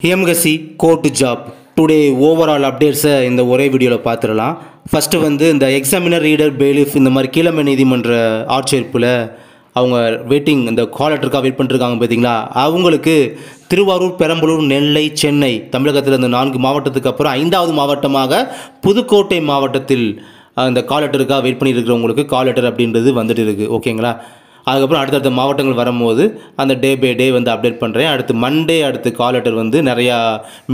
HMGC court job today overall அப்டேட்ஸை இந்த ஒரே வீடியோவில் பார்த்துடலாம். ஃபஸ்ட்டு வந்து இந்த எக்ஸாமினர் ரீடர் பெயிலிஃப் இந்த மாதிரி கீழமை நீதிமன்ற ஆட்சேர்ப்பில் அவங்க வெயிட்டிங் இந்த கால் லெட்டருக்காக வெயிட் பண்ணிருக்காங்க பார்த்தீங்களா. அவங்களுக்கு திருவாரூர், பெரம்பலூர், நெல்லை, சென்னை தமிழகத்தில் இந்த 4 மாவட்டத்துக்கு அப்புறம் 5வது மாவட்டமாக புதுக்கோட்டை மாவட்டத்தில் இந்த கால் லெட்டருக்காக வெயிட் பண்ணியிருக்கிறவங்களுக்கு கால் லெட்டர் அப்படின்றது வந்துட்டு இருக்குது. ஓகேங்களா. அதுக்கப்புறம் அடுத்தடுத்த மாவட்டங்கள் வரும்போது அந்த டே பை டே வந்து அப்டேட் பண்ணுறேன். அடுத்து மண்டே அடுத்து கால் லெட்டர் வந்து நிறையா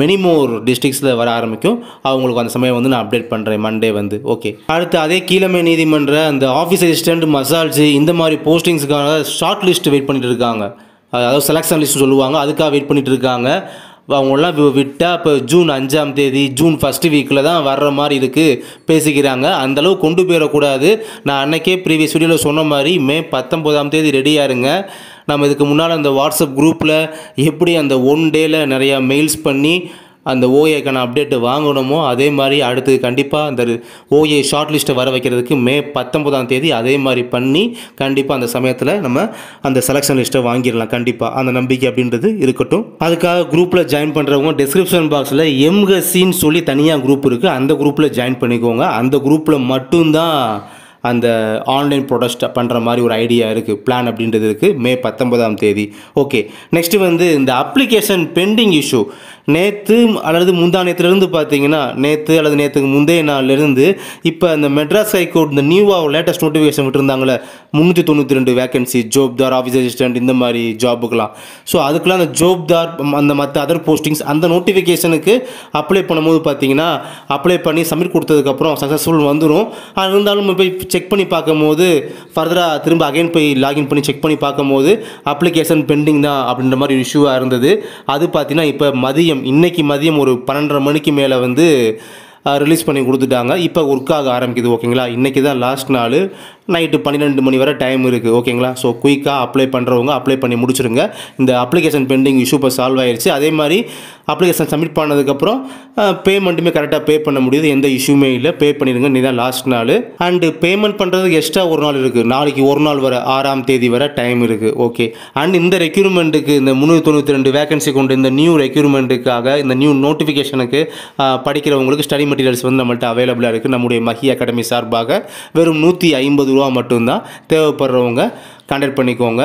மெனிமோர் டிஸ்ட்ரிக்ஸில் வர ஆரம்பிக்கும். அவங்களுக்கு அந்த சமயம் வந்து நான் அப்டேட் பண்ணுறேன் மண்டே வந்து. ஓகே. அடுத்து அதே கீழமை நீதிமன்ற அந்த ஆஃபீஸ் அசிஸ்டண்ட், மசால்ஜி இந்த மாதிரி போஸ்டிங்ஸுக்கான ஷார்ட் லிஸ்ட் வெயிட் பண்ணிட்டு இருக்காங்க. அதாவது செலெக்ஷன் லிஸ்ட் சொல்லுவாங்க, அதுக்காக வெயிட் பண்ணிட்டு இருக்காங்க. அவங்களாம் விட்டால் இப்போ ஜூன் 5ஆம் தேதி ஜூன் ஃபஸ்ட்டு வீக்கில் தான் வர்ற மாதிரி இருக்குது பேசிக்கிறாங்க. அந்தளவு கொண்டு போயிடக்கூடாது. நான் அன்றைக்கே ப்ரீவியஸ் வீடியோவில் சொன்ன மாதிரி மே 19ஆம் தேதி ரெடியாக இருங்க. நம்ம இதுக்கு முன்னால் அந்த வாட்ஸ்அப் குரூப்பில் எப்படி அந்த ஒன் டேயில் நிறையா மெயில்ஸ் பண்ணி அந்த ஓஏக்கான அப்டேட்டு வாங்கணுமோ அதே மாதிரி அடுத்து கண்டிப்பாக அந்த ஓஏ ஷார்ட் லிஸ்ட்டை வர வைக்கிறதுக்கு மே 19ஆம் தேதி அதே மாதிரி பண்ணி கண்டிப்பாக அந்த சமயத்தில் நம்ம அந்த செலெக்ஷன் லிஸ்ட்டை வாங்கிடலாம். கண்டிப்பாக அந்த நம்பிக்கை அப்படின்றது இருக்கட்டும். அதுக்காக குரூப்பில் ஜாயின் பண்ணுறவங்க டிஸ்கிரிப்ஷன் பாக்ஸில் HMGCன்னு சொல்லி தனியாக குரூப் இருக்குது, அந்த குரூப்பில் ஜாயின் பண்ணிக்கோங்க. அந்த குரூப்பில் மட்டும்தான் அந்த ஆன்லைன் ப்ரொடக்ட் பண்ணுற மாதிரி ஒரு ஐடியா இருக்குது, பிளான் அப்படின்றது இருக்குது மே 19ஆம் தேதி. ஓகே. நெக்ஸ்ட்டு வந்து இந்த அப்ளிகேஷன் பெண்டிங் இஷ்யூ நேற்று அல்லது முந்தா நேற்றுலேருந்து பார்த்தீங்கன்னா நேற்று அல்லது நேற்றுக்கு முந்தைய நாள்லேருந்து இப்போ இந்த மெட்ராஸ் ஹைகோர்ட் இந்த நியூவாக லேட்டஸ்ட் நோட்டிஃபிகேஷன் விட்டுருந்தாங்களே 392 வேகன்சி ஜோப்தார், ஆஃபீஸ் அசிஸ்டன்ட் இந்த மாதிரி ஜாபுக்கெலாம். ஸோ அதுக்கெலாம் அந்த ஜோப்தார் அந்த மற்ற அதர் போஸ்டிங்ஸ் அந்த நோட்டிஃபிகேஷனுக்கு அப்ளை பண்ணும்போது பார்த்தீங்கன்னா அப்ளை பண்ணி சப்மிட் கொடுத்ததுக்கப்புறம் சக்ஸஸ்ஃபுல் வந்துடும். அது இருந்தாலும் போய் செக் பண்ணி பார்க்கும்போது ஃபர்தராக திரும்ப அகைன் போய் லாகின் பண்ணி செக் பண்ணி பார்க்கும்போது அப்ளிகேஷன் பெண்டிங் தான் அப்படின்ற மாதிரி ஒரு இஷ்யூவாக இருந்தது. அது பார்த்தீங்கன்னா இப்போ இன்னைக்கு மதியம் ஒரு 12:30 மணிக்கு மேலே வந்து ரிலீஸ் பண்ணி கொடுத்துட்டாங்க. இப்போ ஒர்க் ஆக ஆரம்பிக்குது. ஓகேங்களா. இன்றைக்கி தான் லாஸ்ட் நாள், நைட்டு 12 மணி வரை டைம் இருக்குது. ஓகேங்களா. ஸோ குயிக்காக அப்ளை பண்ணுறவங்க அப்ளை பண்ணி முடிச்சுருங்க. இந்த அப்ளிகேஷன் பெண்டிங் இஷ்யூ இப்போ சால்வ் ஆயிடுச்சு. அதே மாதிரி அப்ளிகேஷன் சப்மிட் பண்ணதுக்கப்புறம் பேமெண்ட்டுமே கரெக்டாக பே பண்ண முடியுது, எந்த இஷ்யூமே இல்லை. பே பண்ணிடுங்க. நீ தான் லாஸ்ட் நாள். அண்டு பேமெண்ட் பண்ணுறதுக்கு எக்ஸ்ட்ரா ஒரு நாள் இருக்குது, நாளைக்கு ஒரு நாள் வர 6ஆம் தேதி வரை டைம் இருக்குது. ஓகே. அண்ட் இந்த ரெக்யூர்மெண்ட்டுக்கு இந்த 392 வேகன்சி கொண்டு இந்த நியூ ரெக்யூர்மெண்ட்டுக்காக இந்த நியூ நோட்டிஃபிகேஷனுக்கு படிக்கிறவங்களுக்கு ஸ்டடி மெட்டீரியல்ஸ் வந்து நம்மள்ட்ட அவைலபிளாக இருக்குது. நம்முடைய மஹி அகாடமி சார்பாக வெறும் 150 ரூபா மட்டும்தான். தேவைப்படுறவங்க கான்டாக்ட் பண்ணிக்கோங்க.